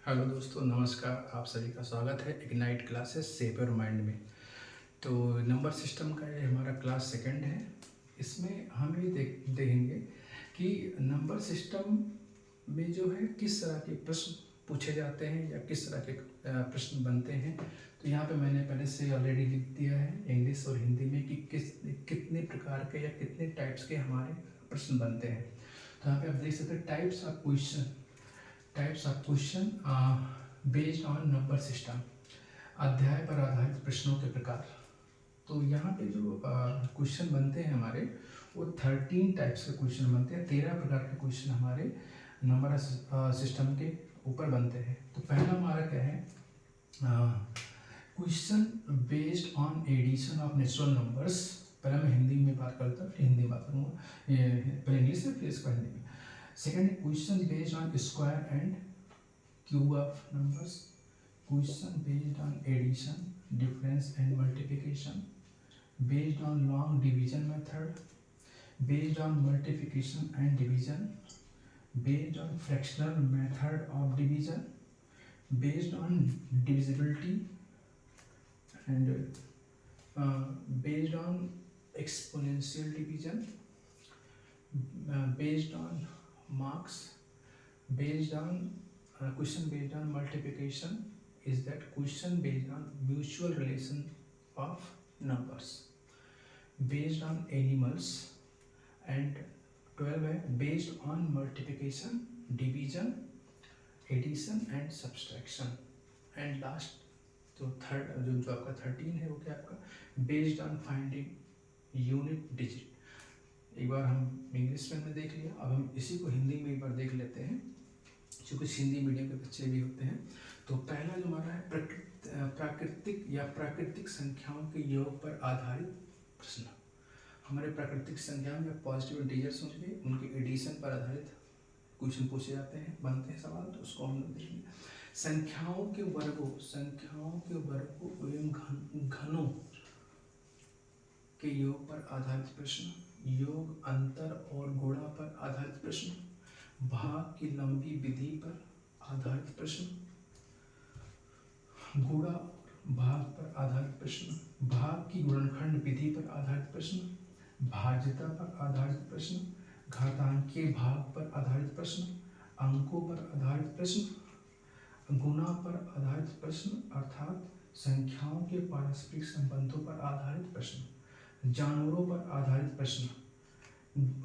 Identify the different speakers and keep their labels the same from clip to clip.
Speaker 1: Hello दोस्तों, नमस्कार। आप सभी का स्वागत है ignite classes shape your mind में। तो नंबर सिस्टम का ये हमारा क्लास सेकंड है। इसमें हम ये देखेंगे कि नंबर सिस्टम में जो है किस तरह के प्रश्न पूछे जाते हैं या किस तरह के प्रश्न बनते हैं। तो यहाँ पे मैंने पहले से ऑलरेडी लिख दिया है इंग्लिश और हिंदी में कि कितने प्रकार के या कितने टाइप्स के हमारे प्रश्न बनते हैं। तो यहाँ पे आप देख सकते हैं types of question based on number system, अध्याय पर आधारित प्रश्नों के प्रकार। तो यहाँ पे जो क्वेश्चन बनते हैं हमारे, वो 13 टाइप्स के क्वेश्चन बनते हैं। 13 प्रकार के क्वेश्चन हमारे नंबर सिस्टम के ऊपर बनते हैं। तो पहला हमारा क्या है, question based on addition of natural numbers. पहले मैं हिंदी में बात करता हूँ, हिंदी में बात करूँगा, पहले इंग्लिश में फिर इसको हिंदी में। Second, question based on square and cube of numbers. Question based on addition, difference and multiplication, based on long division method, based on multiplication and division, based on fractional method of division, based on divisibility and based on exponential division, based on marks, based on question based on multiplication is that question based on mutual relation of numbers, based on animals, and 12 है based on multiplication, division, addition and subtraction. And last तो third जो आपका 13 है, वो क्या आपका based on finding unit digit. एक बार हम इंग्लिश में हमने देख लिया, अब हम इसी को हिंदी में एक बार देख लेते हैं, जो कुछ हिंदी मीडियम के बच्चे भी होते हैं। तो पहला जो हमारा है प्राकृतिक या प्राकृतिक संख्याओं के योग पर आधारित प्रश्न। हमारे प्राकृतिक संख्याओं या पॉजिटिव इंटीजर्स होंगे, उनके एडिशन पर आधारित क्वेश्चन पूछे जाते हैं, बनते हैं सवाल। तो उसको हम लोग देखेंगे। संख्याओं के वर्गों एवं घनों के योग पर आधारित प्रश्न, योग, अंतर और गुणा पर आधारित प्रश्न, भाग की लंबी विधि पर आधारित प्रश्न, गुणा और भाग पर आधारित प्रश्न, भाग की गुणनखंड विधि पर आधारित प्रश्न, भाज्यता पर आधारित प्रश्न, घातांकीय भाग पर आधारित प्रश्न, अंकों पर आधारित प्रश्न, गुणा पर आधारित प्रश्न अर्थात संख्याओं के पारस्परिक संबंधों पर आधारित प्रश्न, जानवरों पर आधारित प्रश्न,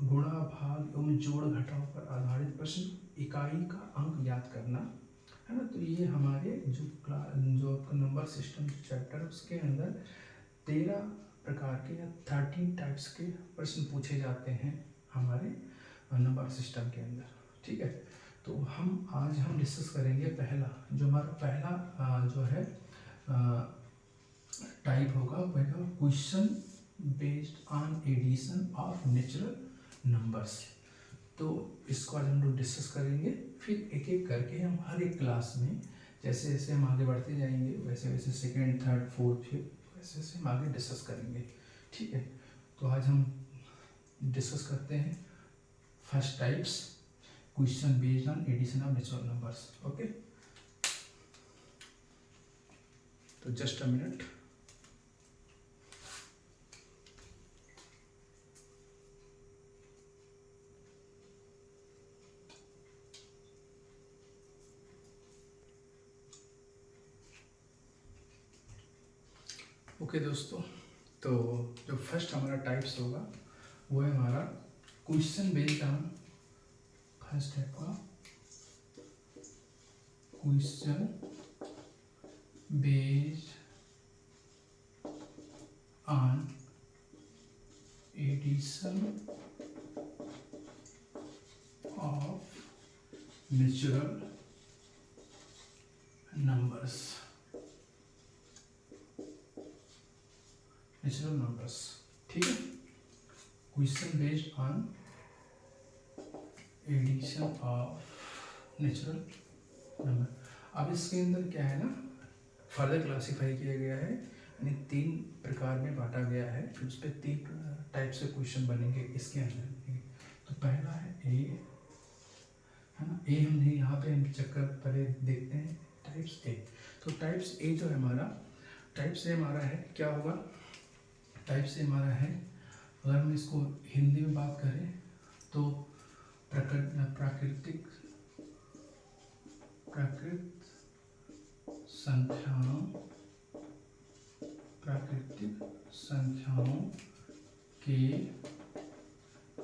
Speaker 1: गुणा, भाग एवं जोड़ घटाव पर आधारित प्रश्न, इकाई का अंक याद करना, है ना। तो ये हमारे जो आपका नंबर सिस्टम चैप्टर है, उसके अंदर 13 प्रकार के या 13 टाइप्स के प्रश्न पूछे जाते हैं हमारे नंबर सिस्टम के अंदर। ठीक है, तो आज हम डिस्कस करेंगे पहला, जो हमारा पहला जो है टाइप होगा, वह question based on addition of natural numbers. तो इसको आज हम लोग डिस्कस करेंगे, फिर एक एक करके हम हर एक क्लास में जैसे जैसे हम आगे बढ़ते जाएंगे, वैसे वैसे सेकेंड, थर्ड, फोर्थ, फिफ्थ, वैसे वैसे हम आगे डिस्कस करेंगे। ठीक है, तो आज हम डिस्कस करते हैं first types, question based on addition of natural numbers. Okay, तो जस्ट अ मिनट। ओके दोस्तों, तो जो फर्स्ट हमारा टाइप्स होगा वो है हमारा क्वेश्चन बेस्ड ऑन, फर्स्ट है आपका question based on addition of natural numbers. ठीक है, question based on addition of natural number. अब इसके अंदर क्या है ना, फर्दर क्लासीफाई किया गया है, यानी 3 प्रकार में बांटा गया है, फिर उस पर 3 टाइप से क्वेश्चन बनेंगे इसके अंदर। तो पहला है ए, है ना, ए हम नहीं, यहाँ पे हम चक्कर पहले देखते हैं टाइप्स ए। तो टाइप्स ए जो है हमारा, टाइप्स ए हमारा है क्या होगा, टाइप्स ए हमारा है, अगर हम इसको हिंदी में बात करें तो प्राकृतिक संख्याओं के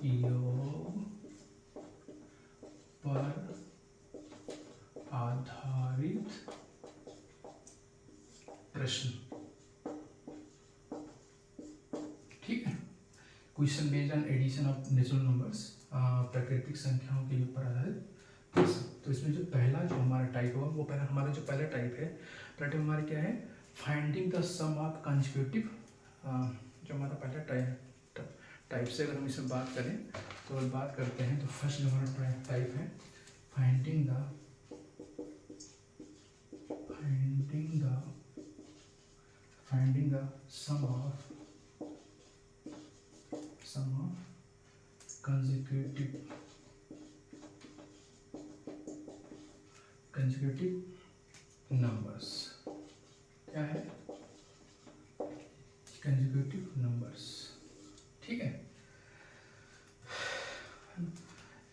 Speaker 1: योग पर आधारित प्रश्न। ठीक है, question based on addition of natural numbers, प्राकृतिक संख्याओं के योग पर आधारित प्रश्न। तो इसमें जो पहला जो हमारा टाइप होगा, वो पहला हमारा जो पहला टाइप है, पहला टाइप हमारा क्या है, finding the sum of consecutive. जो हमारा पहला टाइप से अगर हम इसमें बात करें तो बात करते हैं, तो फर्स्ट जो हमारा टाइप है finding the sum of consecutive numbers। क्या है, consecutive numbers। ठीक है,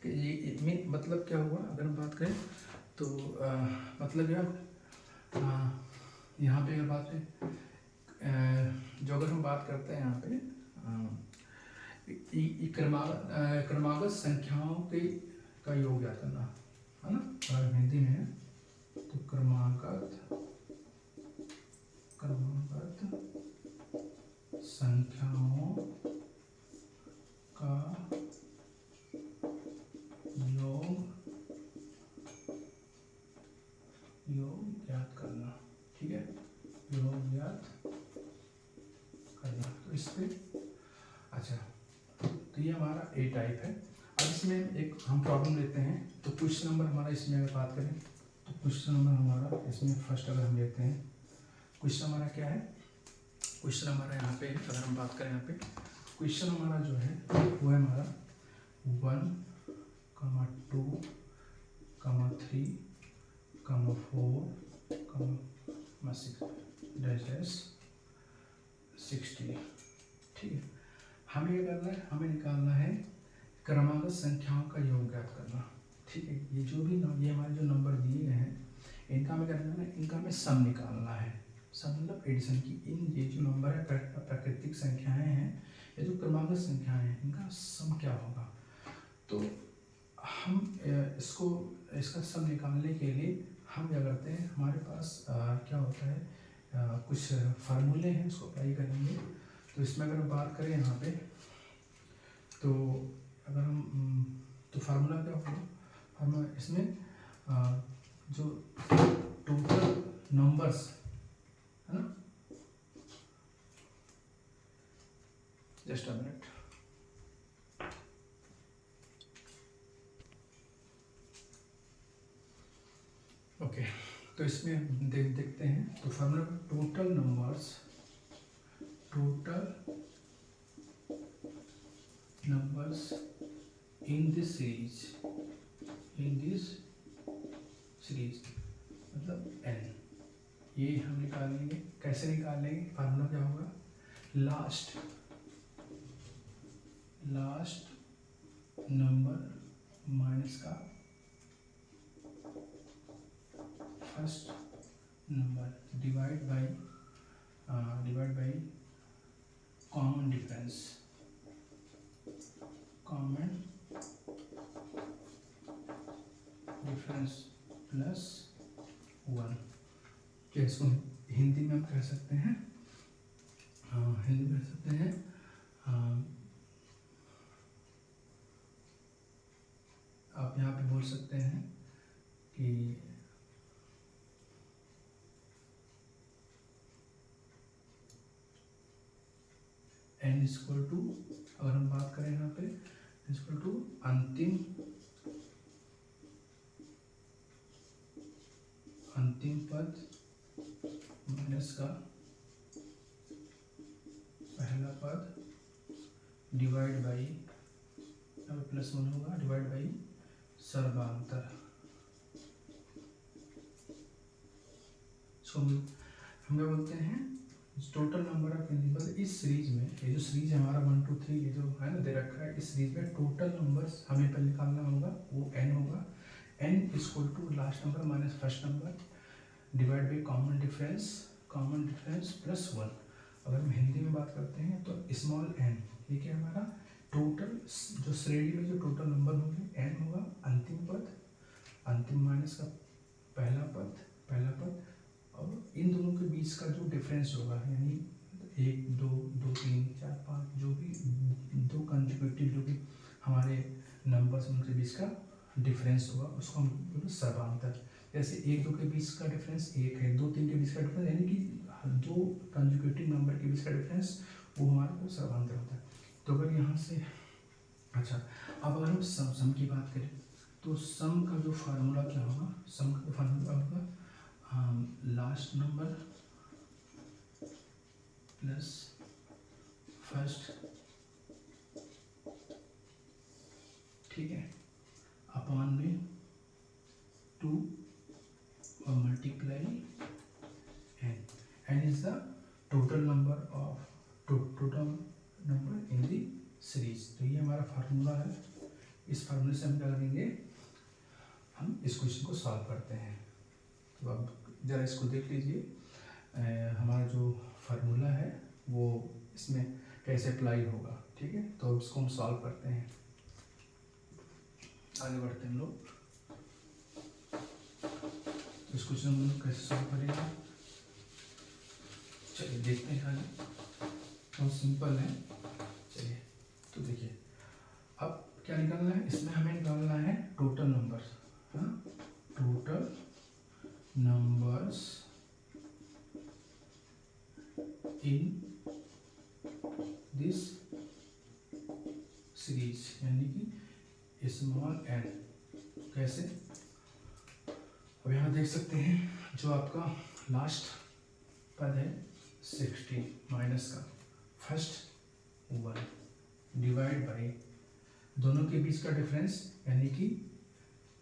Speaker 1: ये मतलब क्या हुआ, अगर हम बात करें तो मतलब यार यहाँ पे अगर बात है, जो अगर हम बात करते हैं यहाँ पे क्रमागत संख्याओं के का योग याद करना है ना, अगर हिंदी में है तो क्रमागत संख्याओं का योग याद करना। ठीक है, योग याद करना, तो इस पे अच्छा, तो ये हमारा ए टाइप है। अब इसमें एक हम प्रॉब्लम लेते हैं, तो क्वेश्चन नंबर हमारा इसमें अगर बात करें तो क्वेश्चन नंबर हमारा इसमें फर्स्ट अगर हम लेते हैं, क्वेश्चन हमारा क्या है, क्वेश्चन हमारा यहाँ पे अगर हम बात करें, यहाँ पे क्वेश्चन हमारा जो है वो है हमारा 1, 2, 3, 4, 6 60। ठीक है, हमें क्या करना है, हमें निकालना है क्रमागत संख्याओं का योग ज्ञात करना। ठीक है, ये जो भी ये हमारे जो नंबर दिए गए हैं, इनका हमें क्या करना है, इनका हमें सम निकालना है। सम मतलब एडिशन की, इन ये जो नंबर है प्राकृतिक संख्याएं हैं, ये जो क्रमागत संख्याएं हैं, इनका सम क्या होगा। तो हम इसका सम निकालने के लिए हम क्या करते हैं, हमारे पास क्या होता है, कुछ फार्मूले हैं, उसको अप्लाई करेंगे। तो इसमें अगर हम बात करें यहाँ पे, तो अगर हम तो फार्मूला क्या होगा, फार्मूला इसमें जो टोटल नंबर्स है ना, जस्ट अ मिनट, ओके, तो इसमें देखते हैं, तो formula total numbers in this series मतलब n, ये हम निकालेंगे। कैसे निकालेंगे, फार्मूला क्या होगा, लास्ट नंबर माइनस का first number divide by common difference plus 1। क्या इसको हिंदी में हम कह सकते हैं, हिंदी में कह सकते हैं, आप यहाँ पे बोल सकते हैं कि n इक्वल टू, अगर हम बात करें यहाँ पे इक्वल टू अंतिम पद माइनस का पहला पद डिवाइड बाई, अब +1 होगा, डिवाइड बाई सर्वांतर इसको हम क्या बोलते हैं, टोटल नंबर ऑफ इंडिविजुअल इस सीरीज में। ये जो सीरीज है हमारा 1 2 3 ये जो है ना दे रखा है, इस सीरीज में टोटल नंबर्स हमें पहले निकालना होगा, वो n होगा। n equal to last number minus first number divide by common difference plus 1। अगर हम हिंदी में बात करते हैं तो स्मॉल n, ये क्या है हमारा टोटल, जो श्रेणी में जो टोटल नंबर होंगे n होगा, अंतिम माइनस का पहला पद और इन दोनों के बीच का जो डिफरेंस होगा, यानी 1 2 2 3 4 5 जो भी दो कंसेक्यूटिव जो भी हमारे नंबर्स उनके बीच का डिफरेंस होगा उसको हम बोलते हैं सर्वांतर। जैसे 1 2 के बीच का डिफरेंस 1 है, 2 3 के बीच का डिफरेंस, यानी कि दो कंसेक्यूटिव नंबर के बीच का डिफरेंस वो हमारे को सर्वांतर होता है। तो अगर यहाँ से अच्छा, अब अगर हम सम की बात करें तो सम का जो फार्मूला क्या होगा, सम का फार्मूला होगा लास्ट नंबर प्लस फर्स्ट, ठीक है, अपॉन में 2 और multiply n is the total number in the series. तो ये हमारा फार्मूला है, इस फार्मूले से हम क्या करेंगे, हम इस क्वेश्चन को सॉल्व करते हैं। तो अब जरा इसको देख लीजिए, हमारा जो फार्मूला है वो इसमें कैसे अप्लाई होगा, ठीक है। तो अब इसको हम सॉल्व करते हैं, आगे बढ़ते हैं हम लोग। इस क्वेश्चन को हम लोग कैसे सॉल्व करेंगे, चलिए देखते हैं। आगे बहुत सिंपल है, चलिए। तो देखिए अब क्या निकालना है, इसमें हमें निकालना है टोटल नंबर्स, हाँ, total numbers in this series, यानी कि स्मॉल n। कैसे, अब यहाँ देख सकते हैं जो आपका लास्ट पद है 60 माइनस का फर्स्ट 1 डिवाइड बाई दोनों के बीच का डिफरेंस, यानी कि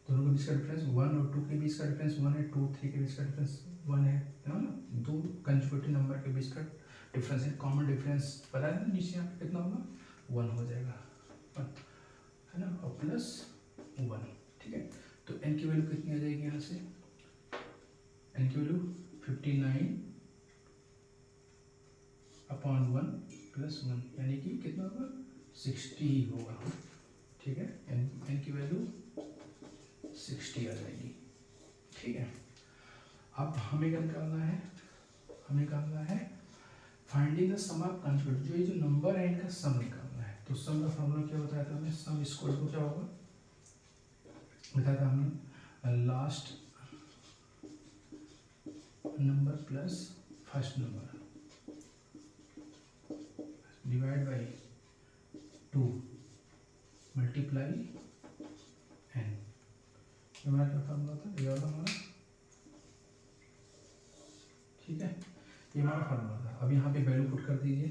Speaker 1: दोनों के बीच का डिफरेंस 1 और 2 के बीच का डिफरेंस 1 है, 2 3 के बीच का डिफरेंस 1 है ना, दो कंसेक्यूटिव नंबर के बीच का डिफरेंस है, कॉमन डिफरेंस पता है ना, नीचे यहाँ पे कितना होगा 1 हो जाएगा 1 है ना, और प्लस 1, ठीक है। तो n की वैल्यू कितनी आ जाएगी, यहाँ से n की वैल्यू 59 अपॉन 1 प्लस 1, यानी कि कितना होगा 60 होगा, ठीक है। n की वैल्यू 60 आ जाएगी, ठीक है। अब हमें क्या निकालना है, finding the sum of consecutive, जो ये जो नंबर है इनका सम निकालना है। तो सम का फॉर्मूला क्या बताया था हमने, सम इक्वल टू क्या होगा बताया था हमने, last number plus first number divide by 2 multiply n। हमारा क्या फार्मूला था, ये वाला हमारा, ठीक है, ये हमारा फार्मूला था। अब यहाँ पे वैल्यू पुट कर दीजिए,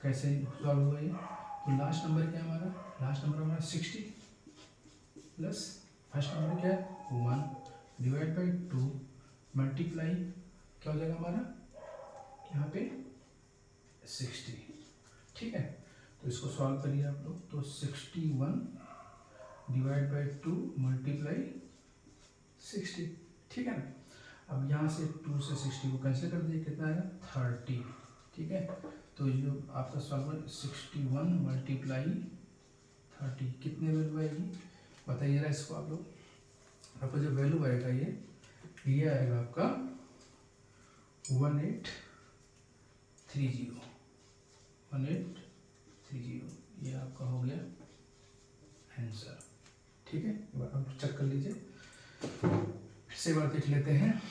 Speaker 1: कैसे सॉल्व हुआ ये। तो लास्ट नंबर क्या है हमारा, लास्ट नंबर हमारा 60 प्लस फर्स्ट नंबर क्या है 1 डिवाइड बाई 2 मल्टीप्लाई क्या हो जाएगा हमारा यहाँ पे 60, ठीक है। तो इसको सॉल्व करिए आप लोग, तो 61 डिवाइड बाई 2 मल्टीप्लाई 60, ठीक है ना। अब यहाँ से 2 से 60 को कैंसिल कर दीजिए, कितना आएगा 30, ठीक है। तो जो आपका सॉल्व 61 मल्टीप्लाई 30 कितने वैल्यू आएगी बताइए जरा इसको आप लोग। आपका जो वैल्यू आएगा ये आएगा आपका 1830, ये आपका हो गया आंसर, ठीक है। एक बार आप चेक कर लीजिए, फिर से बार देख लेते हैं।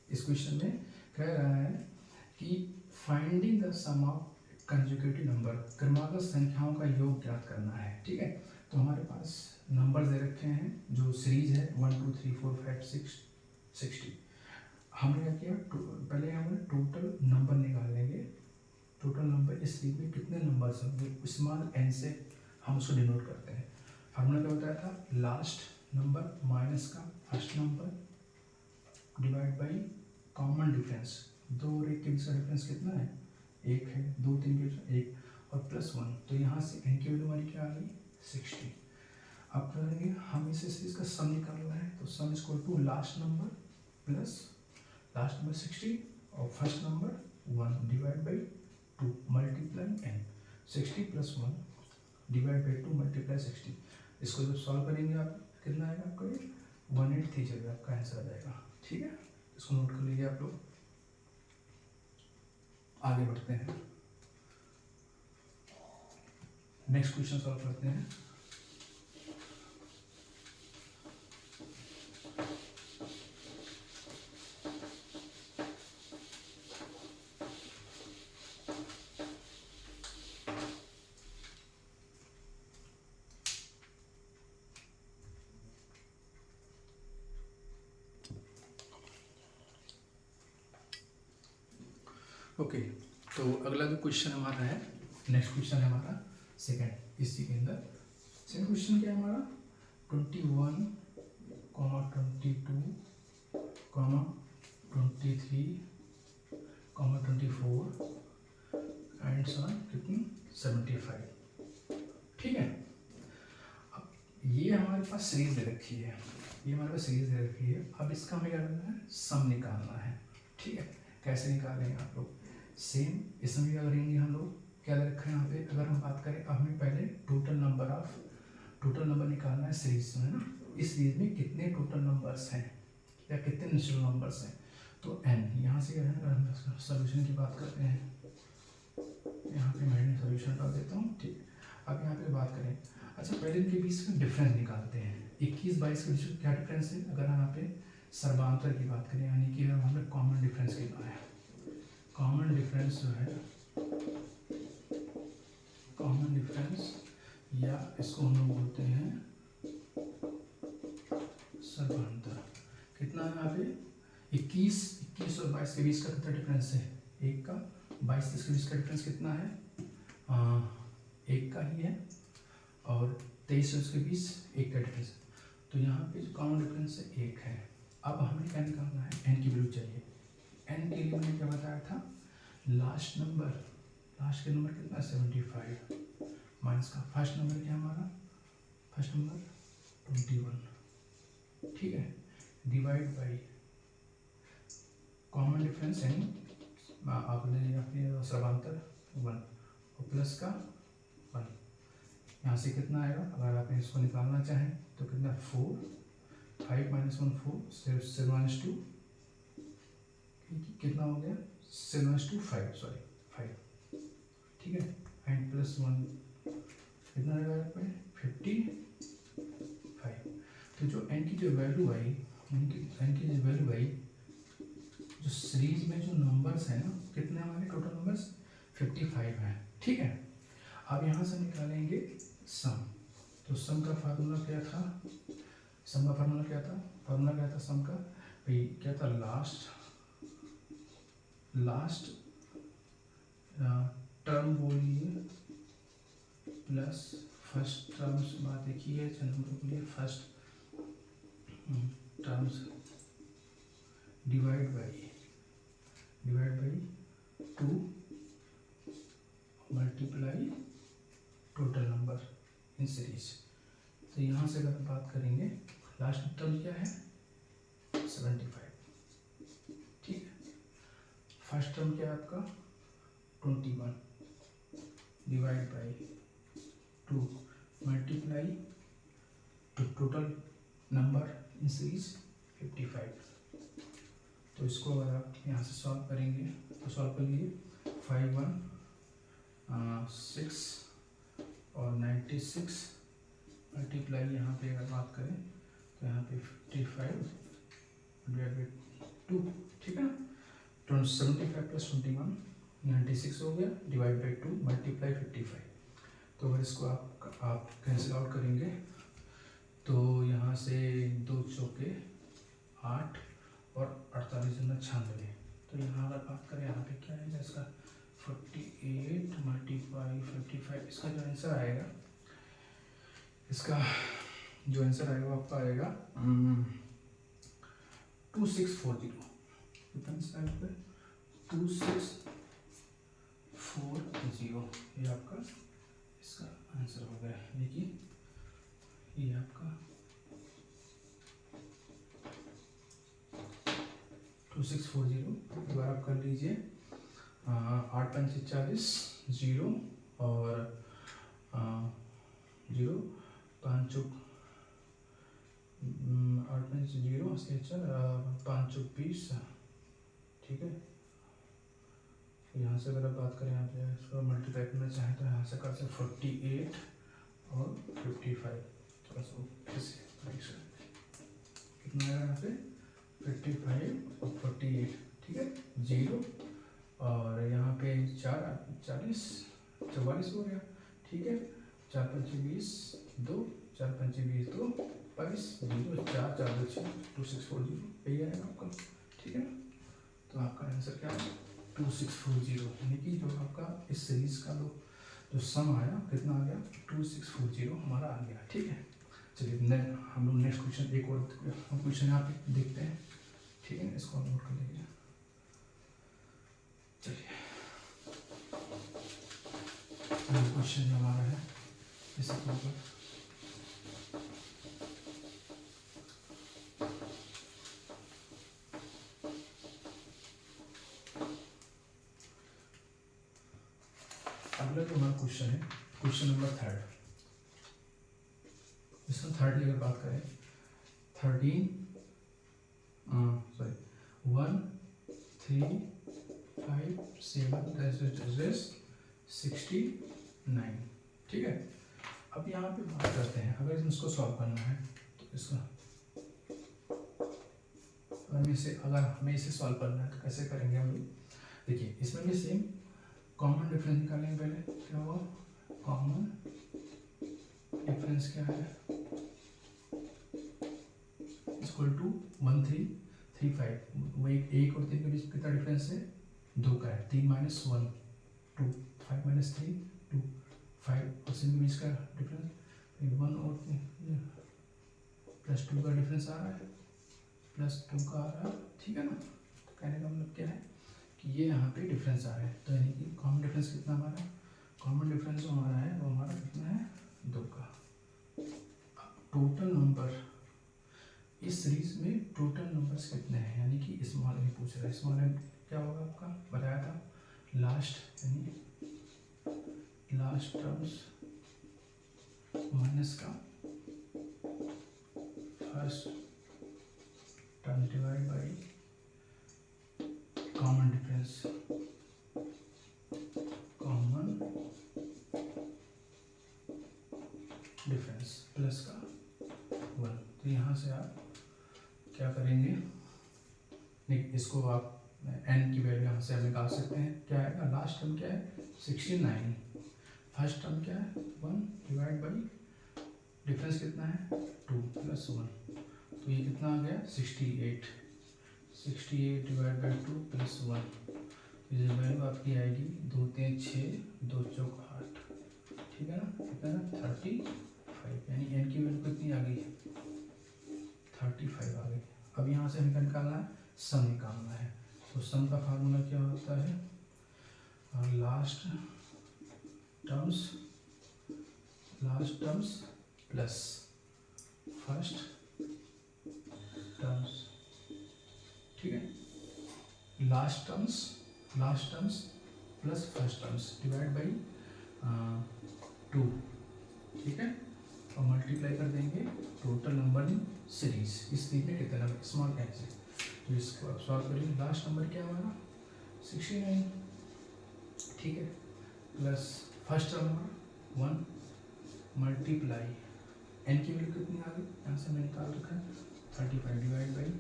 Speaker 1: इस क्वेश्चन में कह रहा है कि finding the sum of consecutive number, क्रमागत संख्याओं का योग ज्ञात करना है, ठीक है। तो हमारे पास नंबर दे रखे हैं, जो सीरीज है 1 2 3 4 5 6 60। हमने क्या किया, पहले हमने टोटल नंबर निकाल लेंगे, टोटल नंबर इस सीरीज में कितने नंबर्स होंगे स्मॉल n से हम उसको डिनोट करते हैं। फार्मूला क्या बताया था, लास्ट नंबर माइनस का first number divide by common difference, 2 और 1 के बीच का डिफरेंस कितना है, 1 है, 2 3 के बीच 1 और +1, तो यहाँ से n की वैल्यू हमारी क्या आ गई 60। अब क्या करेंगे, हम इसे इसका सम निकालना है, तो sum equal to last number plus last number 60 और first number 1 divide by 2 multiply n, 60 + 1 divide by 2 multiply 60। इसको जब सॉल्व करेंगे आप कितना आएगा आपका, ये 183 जगह आपका आंसर आ जाएगा। ठीक है, इसको नोट कर लीजिए आप लोग। आगे बढ़ते हैं, नेक्स्ट क्वेश्चन सॉल्व करते हैं। ओके, तो अगला जो क्वेश्चन हमारा है, नेक्स्ट क्वेश्चन है हमारा सेकंड, इसी के अंदर सेकंड क्वेश्चन क्या है हमारा, 21, 22, 23, 24 एंड सो ऑन कितनी 75। ठीक है, अब ये हमारे पास सीरीज दे रखी है, ये हमारे पास सीरीज दे रखी है। अब इसका हमें क्या करना है, सम निकालना है। ठीक है, कैसे निकालेंगे आप लोग, सेम इसमें क्या करेंगे हम लोग, क्या दे रखा है यहाँ पे, अगर हम बात करें, अब हमें पहले टोटल नंबर निकालना है सीरीज में, है ना। इस सीरीज में कितने टोटल नंबर्स हैं या कितने नेचुरल नंबर्स हैं, तो n यहाँ से क्या है, अगर हम सोल्यूशन की बात करते हैं, यहाँ पे मैं सोल्यूशन डाल देता हूँ। ठीक है, अब यहाँ पे बात करें, अच्छा पहले इनके बीच में डिफरेंस निकालते हैं। 21-22 के बीच में क्या डिफरेंस है, अगर हम यहाँ पे सर्वांतर की बात करें, यानी कि हमें कॉमन डिफरेंस कितना है, कॉमन डिफरेंस जो है, कॉमन डिफरेंस या इसको हम लोग बोलते हैं सर्वांतर, कितना है यहाँ पे 21 और 22 के बीच का कितना डिफरेंस है, 1 का, 22 के बीच का डिफरेंस कितना है, 1 का ही है, और 23 और उसके बीच 1 का डिफरेंस, तो यहाँ पे जो कॉमन डिफरेंस है 1 है। अब हमें क्या निकालना है, n की वैल्यू चाहिए। n के लिए मैंने क्या बताया था, लास्ट के नंबर कितना 75 माइनस का फर्स्ट नंबर क्या हमारा, फर्स्ट नंबर 21। ठीक है, डिवाइड बाई कॉमन डिफरेंस यानी आपने अपने सर्वांतर 1 और प्लस का 1, यहाँ से कितना आएगा, अगर आप इसको निकालना चाहें तो कितना 4, 5 - 1 4, 7 - 2 कितना हो गया, 7 - 2 5, सॉरी 5। ठीक है, एंड प्लस 1 कितना आएगा यहाँ पे 55। तो जो n की जो वैल्यू आई, n की जो वैल्यू आई, जो सीरीज में जो नंबर्स हैं ना, कितने हमारे टोटल नंबर्स 55 हैं। ठीक है, अब यहाँ से निकालेंगे सम, तो सम का फार्मूला क्या था, सम का फार्मूला क्या था सम का, भाई क्या था, लास्ट टर्म बोलिए प्लस फर्स्ट टर्म्स, बात एक ही है, नंबर बोलिए first terms divide by 2 multiply total number in series. तो यहाँ से अगर बात करेंगे, लास्ट टर्म क्या है 75। ठीक है, फर्स्ट टर्म क्या है आपका 21 divide by 2 multiply total number in series 55। तो इसको अगर आप यहाँ से सॉल्व करेंगे तो सॉल्व कर लीजिए, 5 1 6 और 96 मल्टीप्लाई, यहाँ पे अगर बात करें तो यहाँ पे 55 डिवाइड बाई 2। ठीक है ना, 75 + 21 96 हो गया, डिवाइड बाई 2 मल्टीप्लाई 55। तो अगर इसको आप कैंसिल आउट करेंगे तो यहाँ से 2 चौके 8 और 48 × 96, तो यहाँ अगर बात करें, यहाँ पे क्या आएगा इसका 48 मल्टीप्लाई 55, इसका जो आंसर आएगा, इसका जो आंसर आएगा आपका आएगा 2640। कितना साइड पे 2640, ये आपका इसका आंसर हो गया। देखिए ये आपका 2640, एक बार आप कर लीजिए। 8×5 = 0 और 0 5 चौक 8×5 0 स्केचर 5 चौक 20, ठीक है। यहाँ से अगर आप बात करें, आप इसको मल्टीप्लाई करना चाहें तो यहाँ से कर सकते 48 और 55, थोड़ा सा कितना आएगा यहाँ पे 55 और 48, ठीक है। 0 और यहाँ पे 44 हो गया, ठीक है। 4×5 = 20, 2 4×5 = 20, 2 22, 0 4 4 2 6 2640, यही आएगा आपका, ठीक है। तो आपका आंसर क्या है 2640, यानी कि जो आपका इस सीरीज का जो सम आया कितना आ गया 2640 हमारा आ गया, ठीक है। चलिए हम लोग नेक्स्ट क्वेश्चन, एक और हम क्वेश्चन यहाँ पे देखते हैं, ठीक है। इसको हम नोट कर लेंगे। चलिए क्वेश्चन जो हमारा है इसे अगला जो हमारा क्वेश्चन है, क्वेश्चन नंबर 3। इसमें 3 की अगर बात करें 1 3 5 7 69, ठीक है। अब यहाँ पे बात करते हैं, अगर इसको सॉल्व करना है तो इसका अगर हमें इसे सॉल्व करना है तो कैसे करेंगे हम लोग। देखिए इसमें भी सेम कॉमन डिफरेंस निकालेंगे। पहले क्या हुआ, कॉमन डिफरेंस क्या है, इक्वल टू 1 3 3 5, वो एक और 3 के बीच कितना डिफरेंस है, 2 का है। 3 - 1 2, 5 - 3 2, 5 और 6 के बीच का डिफरेंस 1 और +2 का डिफरेंस आ रहा है, +2 का आ रहा है, ठीक है ना। तो कहने का मतलब क्या है कि ये यहाँ पे डिफरेंस आ रहा है, तो यानी कि कॉमन डिफरेंस कितना हमारा, कॉमन डिफरेंस जो हमारा है वो हमारा कितना है 2 का। टोटल नंबर इस सीरीज में टोटल नंबर्स कितने हैं, यानी कि स्मॉल में पूछ रहा है। स्मॉल में क्या होगा, आपका बताया था लास्ट, यानी लास्ट टर्म्स माइनस का first term divide by common difference, common difference plus का 1। तो यहाँ से आप क्या करेंगे, इसको आप n की वैल्यू यहाँ से निकाल सकते हैं। क्या आएगा, लास्ट टर्म क्या है 69, फर्स्ट टर्म क्या है 1 डिवाइड बाई डिफरेंस कितना है 2 + 1, तो ये कितना आ गया 68 डिवाइड बाई 2 + 1, तो ये वैल्यू आपकी आएगी 2 3 6 2 4 8, ठीक है ना। कितना है 35, यानी n की वैल्यू कितनी आ गई 35 आ गई। अब यहाँ से हमें निकालना है, सम निकालना है। तो सम का फार्मूला क्या होता है, last terms plus first terms, ठीक है। Last terms plus first terms divide by 2, ठीक है। और मल्टीप्लाई कर देंगे टोटल नंबर इन सीरीज। इस सीरीज में कितना नंबर स्मॉल कैसे, तो इसको आप सॉल्व करेंगे। लास्ट नंबर क्या हमारा 69, ठीक है, plus first number 1 multiply n की वैल्यू कितनी आ गई, यहाँ से मैंने निकाल रखा है 35 डिवाइड बाई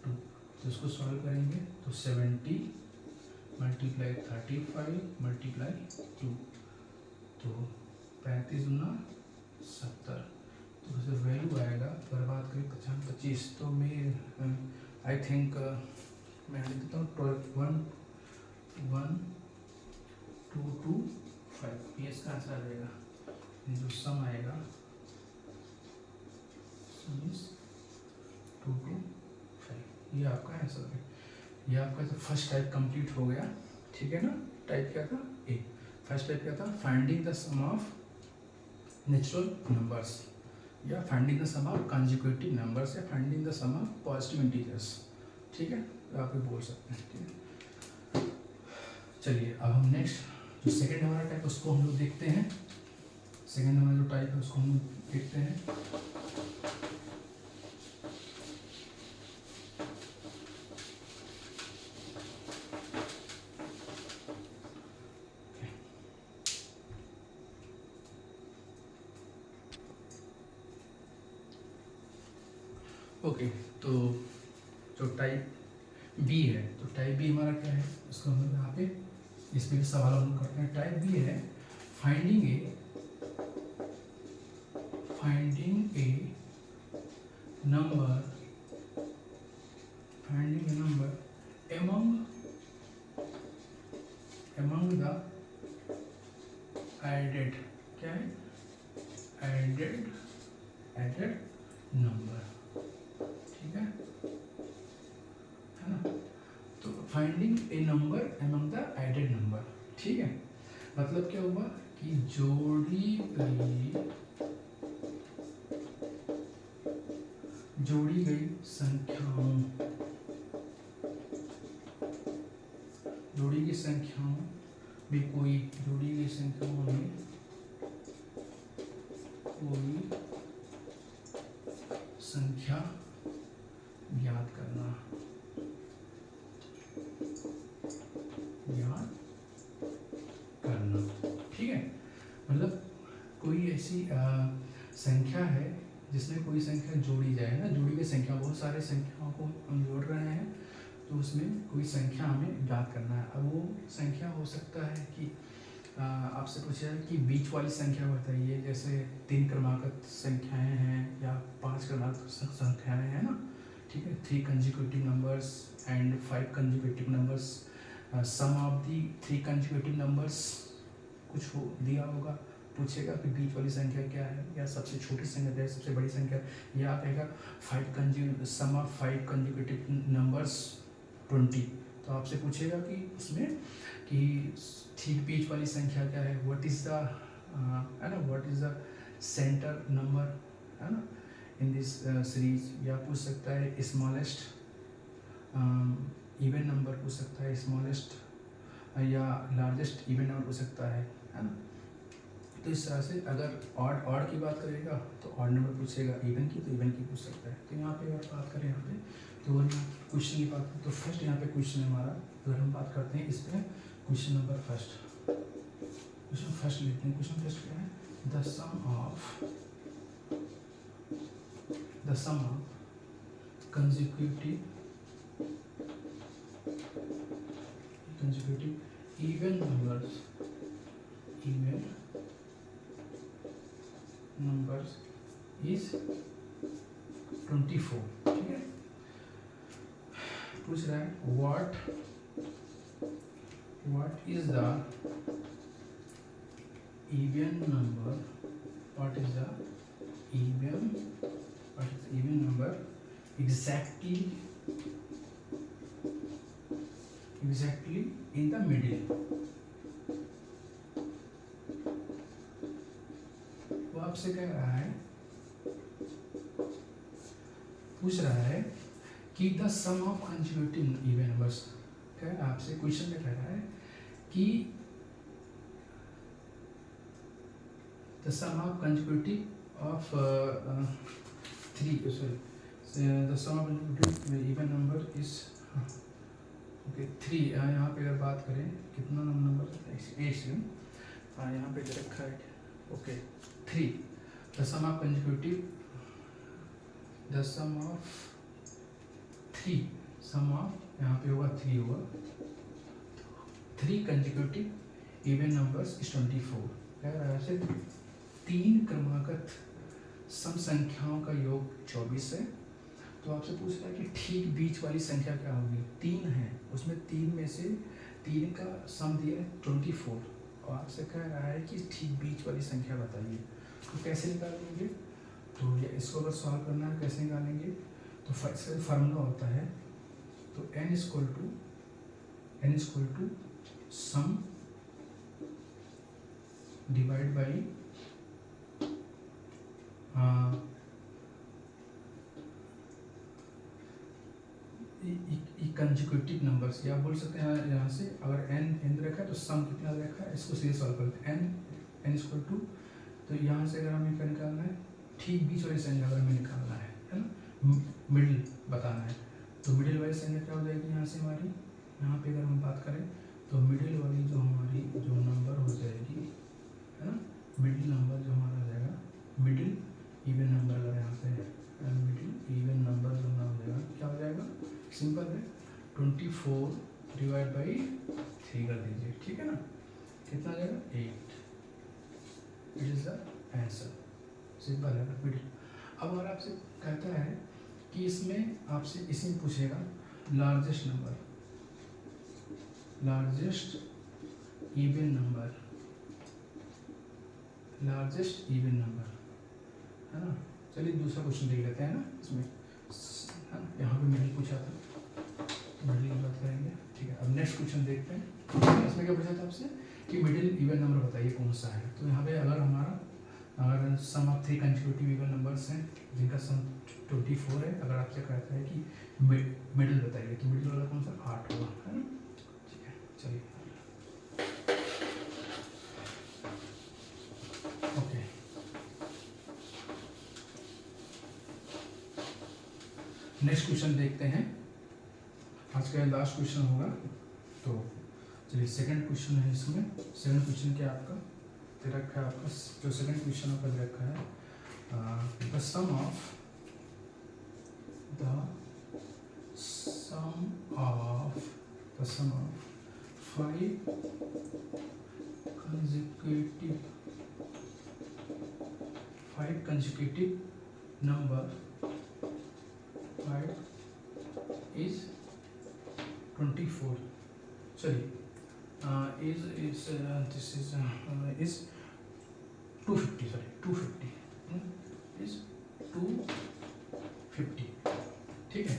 Speaker 1: 2। तो इसको सॉल्व करेंगे तो 70 मल्टीप्लाई 35 मल्टीप्लाई 2, तो 35 × 70, तो उससे वैल्यू आएगा। अगर बात करें 25, तो मैं आई थिंक मैं लिख देता हूँ 1225, ये इसका आंसर आ जाएगा। जो सम आएगा 225, ये आपका आंसर है। ये आपका तो फर्स्ट टाइप कंप्लीट हो गया, ठीक है ना। टाइप क्या था, ए। फर्स्ट टाइप क्या था, finding the sum of natural numbers, या finding the sum of consecutive numbers, या finding the sum of positive integers, ठीक है, तो आप ये बोल सकते हैं, ठीक है। चलिए अब हम नेक्स्ट जो सेकेंड हमारा टाइप उसको हम लोग देखते हैं। सेकेंड हमारा जो टाइप है उसको हम लोग देखते हैं। ओके, तो जो टाइप बी है, तो टाइप बी हमारा क्या है, उसको हम यहाँ पे इस पे सवाल हम करते हैं। टाइप बी है finding A number among the added, क्या है, added नंबर, ठीक है ना। तो finding A number among the added number, ठीक है। मतलब क्या हुआ कि जोड़ी गई संख्याओं, जोड़ी गई संख्याओं में कोई संख्या ज्ञात करना, ठीक है। मतलब कोई ऐसी संख्या है जिसमें कोई संख्या जोड़ी जाए ना, जोड़ी गई संख्या, बहुत सारे संख्याओं को हम जोड़ रहे हैं, तो उसमें कोई संख्या हमें ज्ञात करना है। अब वो संख्या हो सकता है कि आपसे पूछा जाए कि बीच वाली संख्या बताइए, जैसे 3 क्रमागत संख्याएं हैं या 5 क्रमागत संख्याएं हैं ना, ठीक है। 3 consecutive numbers and 5 consecutive numbers, sum of the 3 consecutive numbers, कुछ हो दिया होगा, पूछेगा कि बीच वाली संख्या क्या है, या सबसे छोटी संख्या है, सबसे बड़ी संख्या, या कहेगा सम ऑफ 5 कंसेक्यूटिव नंबर्स 20, तो आपसे पूछेगा कि उसमें कि ठीक बीच वाली संख्या क्या है, व्हाट इज द है ना, what is the centre number, है ना, इन दिस सीरीज। या पूछ सकता है स्मॉलेस्ट इवन नंबर पूछ सकता है, स्मॉलेस्ट या लार्जेस्ट इवन नंबर पूछ सकता है ना। तो इस तरह से अगर ऑड की बात करेगा तो ऑड नंबर पूछेगा, इवन की तो इवन की पूछ सकता है। तो यहाँ पे अगर बात करें यहाँ पे, तो अगर यहाँ क्वेश्चन की बात करें तो फर्स्ट यहाँ पे क्वेश्चन है हमारा, अगर हम बात करते हैं इस पर, question number first, question first लेते हैं। क्वेश्चन फर्स्ट क्या है, the sum of consecutive even numbers is 24, ठीक है। पूछ रहा है what is the even number, what is the even number exactly in the middle। वो आपसे कह रहा है, पूछ रहा है कि the sum of consecutive even numbers, क्या आपसे क्वेश्चन में कह रहा है कि the sum of consecutive of 3, the sum of consecutive even number is okay 3। यहाँ पे अगर बात करें कितना नंबर, 8, यहाँ पे दे रखा है okay 3, the sum of consecutive, the sum of 3, sum of यहाँ पे होगा 3 होगा, 3 कंसेक्यूटिव इवन नंबर्स इज 24। कह रहा है 3 क्रमागत सम संख्याओं का योग 24 है। तो आपसे पूछ रहा है कि ठीक बीच वाली संख्या क्या होगी, 3 है, उसमें 3 में से 3 का सम दिया है 24, और आपसे कह रहा है कि ठीक बीच वाली संख्या बताइए। तो कैसे निकालेंगे, तो ये इसको अगर सॉल्व करना है कैसे निकालेंगे, तो इसका फार्मूला होता है तो n equal to sum divide by consecutive numbers, या बोल सकते हैं यहाँ से अगर n रखा है तो सम कितना रखा है, इसको सीधे सॉल्व करते हैं। n इक्वल टू, तो यहाँ से अगर हमें क्या निकालना है, ठीक बीच वाली संख्या अगर हमें निकालना है ना, मिडिल बताना है, तो मिडिल वाली संख्या क्या हो जाएगी यहाँ से हमारी, यहाँ पे अगर हम बात करें तो मिडिल वाली जो हमारी जो नंबर हो जाएगी है ना, मिडिल नंबर जो हमारा हो जाएगा, मिडिल इवन नंबर अगर यहाँ पे मिडिल इवन नंबर जो हमारा हो जाएगा क्या हो जाएगा, सिंपल है 24 डिवाइड बाई 3 कर दीजिए, ठीक है ना, कितना आ जाएगा 8, it is the answer, simple है मिडिल। अब अगर आपसे कहता है कि इसमें आपसे इसमें पूछेगा largest number, largest even number, largest even number है ना। चलिए दूसरा क्वेश्चन देख लेते हैं ना, इसमें है ना, यहाँ पे मिडिल पूछा था, मिडिल की बात करेंगे, ठीक है। अब नेक्स्ट क्वेश्चन देखते हैं, इसमें क्या पूछा था आपसे कि मिडिल इवन नंबर बताइए कौन सा है। तो यहाँ पे अगर हमारा अगर सम ऑफ 3 कंसेक्यूटिव इवन नंबर्स हैं जिनका सम 24 है, अगर आपसे कहता है कि मिडिल बताइए, तो मिडिल वाला कौन सा 8 होगा, है ना, ठीक है। चलिए ओके, नेक्स्ट क्वेश्चन देखते हैं, आज का लास्ट क्वेश्चन होगा। तो चलिए सेकंड क्वेश्चन है इसमें, सेकंड क्वेश्चन क्या आपका दे रखा है, आपका जो सेकंड क्वेश्चन आपका दे रखा है, the sum of 5 consecutive number 5 is 24, sorry, is 250, sorry 250, is 250, ठीक है।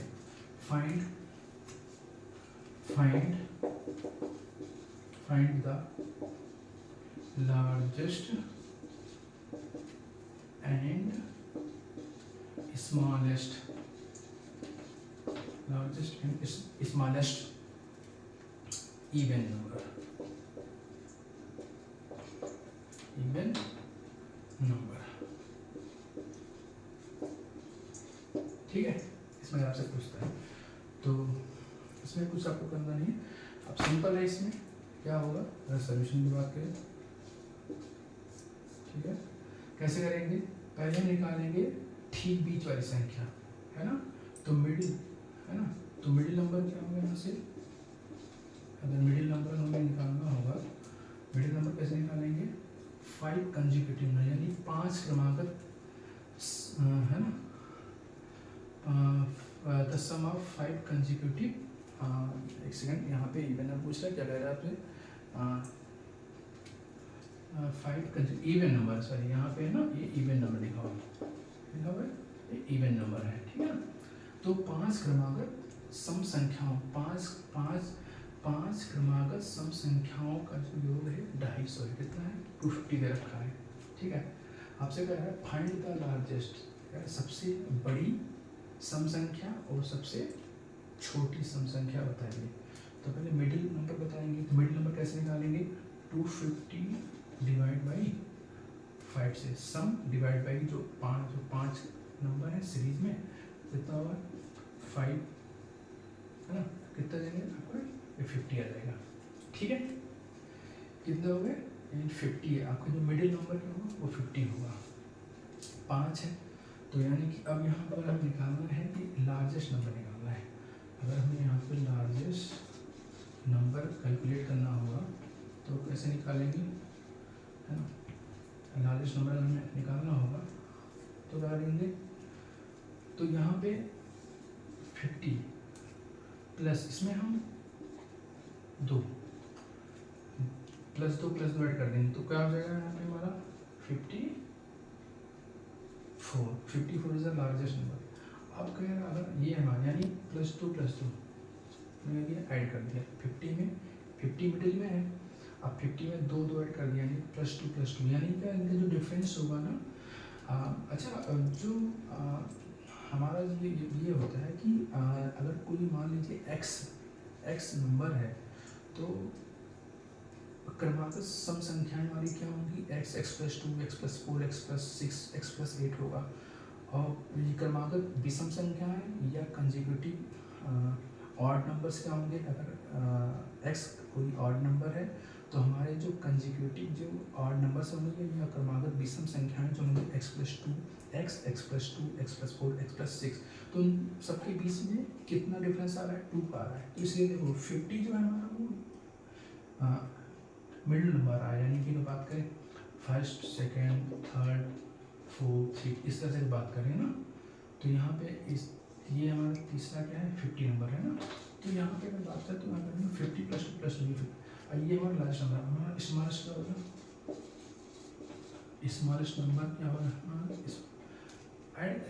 Speaker 1: find the largest and smallest, largest and smallest even number, even number, ठीक है। इसमें आपसे पूछता है, तो इसमें कुछ आपको करना नहीं है, अब सिंपल है। इसमें क्या होगा अगर सोल्यूशन की बात करें, ठीक है, कैसे करेंगे, पहले निकालेंगे ठीक बीच वाली संख्या, है ना, तो मिडिल, है ना, तो मिडिल नंबर क्या होगा यहाँ से, अगर मिडिल नंबर हमें निकालना होगा, मिडिल नंबर कैसे निकालेंगे, 5 कंसेक्यूटिव, यानी 5 क्रमागत, है ना, द सम ऑफ 5 कंसेक्यूटिव, एक सेकंड, यहाँ पे इवन नंबर पूछ रहा है, क्या कह रहा है आपसे, 5 इवन नंबर, सॉरी यहाँ पे है ना, ये इवन नंबर लिखा हुआ है, ये इवन नंबर है, ठीक है ना। तो 5 क्रमागत सम संख्याओं, 5 क्रमागत सम संख्याओं का जो योग है 250 है, कितना है 250 दे रखा है, ठीक है। आपसे कह रहा है फाइंड द लार्जेस्ट, सबसे बड़ी सम संख्या और सबसे छोटी सम संख्या बताइए। तो पहले मिडिल नंबर बताएंगे, तो मिडिल नंबर कैसे निकालेंगे, 250 डिवाइड बाई 5 से, सम डिवाइड बाई जो पाँच नंबर है सीरीज में, कितना होगा 5, है ना, कितना देंगे आपको, 50 आ जाएगा, ठीक है। कितना हो गया 50 है, आपका जो मिडिल नंबर क्या होगा वो 50 होगा, 5 है। तो यानी कि अब यहाँ पर हमें निकालना है कि लार्जेस्ट नंबर निकालना है। अगर हमें यहाँ पे लार्जेस्ट नंबर कैलकुलेट करना होगा तो कैसे निकालेंगे, है ना, लार्जेस्ट नंबर हमें निकालना होगा तो क्या करेंगे, तो यहाँ पे 50 प्लस इसमें हम 2 प्लस 2 डिवाइड कर देंगे, तो क्या हो जाएगा यहाँ पे हमारा 54 इज द लार्जेस्ट नंबर। अब कह रहा अगर ये हमारा यानी +2 +2 मैंने क्या किया, ऐड कर दिया 50 में, 50 मिडिल में है, अब 50 में दो दो ऐड कर दिया, यानी +2 यानी क्या, इनका जो डिफरेंस होगा ना, अच्छा जो हमारा ये होता है कि अगर कोई मान लीजिए x नंबर है, तो क्रमागत सम संख्याएं हमारी क्या होंगी, x+2 x+4 x+6 x+8 होगा। और ये क्रमागत विषम संख्याएं या कंजिक्यूटिव ऑड नंबर्स क्या होंगे, अगर x कोई ऑड नंबर है तो हमारे जो कंजिक्यूटिव जो ऑड नंबर्स होंगे या क्रमागत विषम संख्याएं जो होंगी x+2 x+2 x+4 x+6, तो उन सबके बीच में कितना डिफरेंस आ रहा है, 2 आ रहा है। तो इसलिए देखो 50 जो है हमारा वो मिडिल नंबर आया, यानी कि बात करें first second third fourth fifth इस तरह से बात करें ना, तो यहाँ पे इस ये हमारा तीसरा क्या है 50 नंबर है ना, तो यहाँ पे मैं बात करता हूँ 50 +2 +2 और ये हमारा लास्ट नंबर, हमारा स्मॉलेस्ट क्या होगा, स्मॉलेस्ट नंबर क्या होगा हमारा,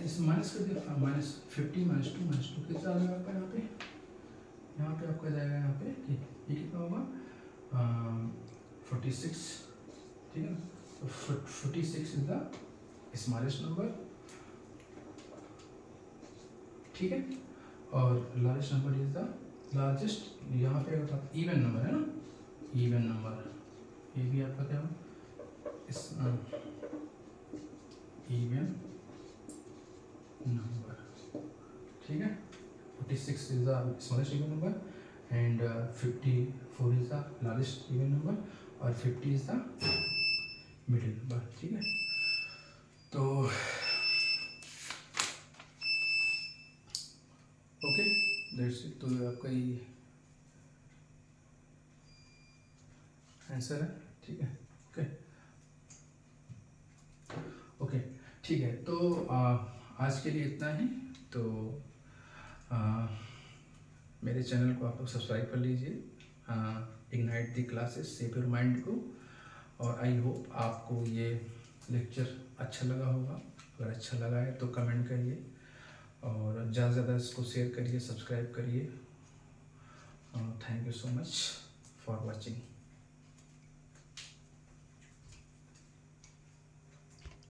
Speaker 1: इस माइनस कर दिया, -50 -2 कितना आ जाएगा आपका यहाँ पे आपका जाएगा यहाँ पे कि ये कितना होगा 46, ठीक है, तो 46 इज द स्मॉलेस्ट नंबर, ठीक है, और largest number is the largest, यहाँ पे होता है इवन नंबर है ना, इवन नंबर, ये भी आपका क्या हो इवन नंबर, ठीक है, 46 is the smallest even number and 54 is the largest even number और 50 इज द मिडिल नंबर, ठीक है। तो ओके दैट्स इट, तो आपका ये आंसर है, ठीक है, ओके ओके ठीक है। तो आज के लिए इतना ही, तो मेरे चैनल को आप लोग सब्सक्राइब कर लीजिए, ignite the classes save your mind को, और आई होप आपको ये लेक्चर अच्छा लगा होगा। अगर अच्छा लगा है तो कमेंट करिए और ज़्यादा से ज़्यादा इसको शेयर करिए, सब्सक्राइब करिए। Thank you so much for watching.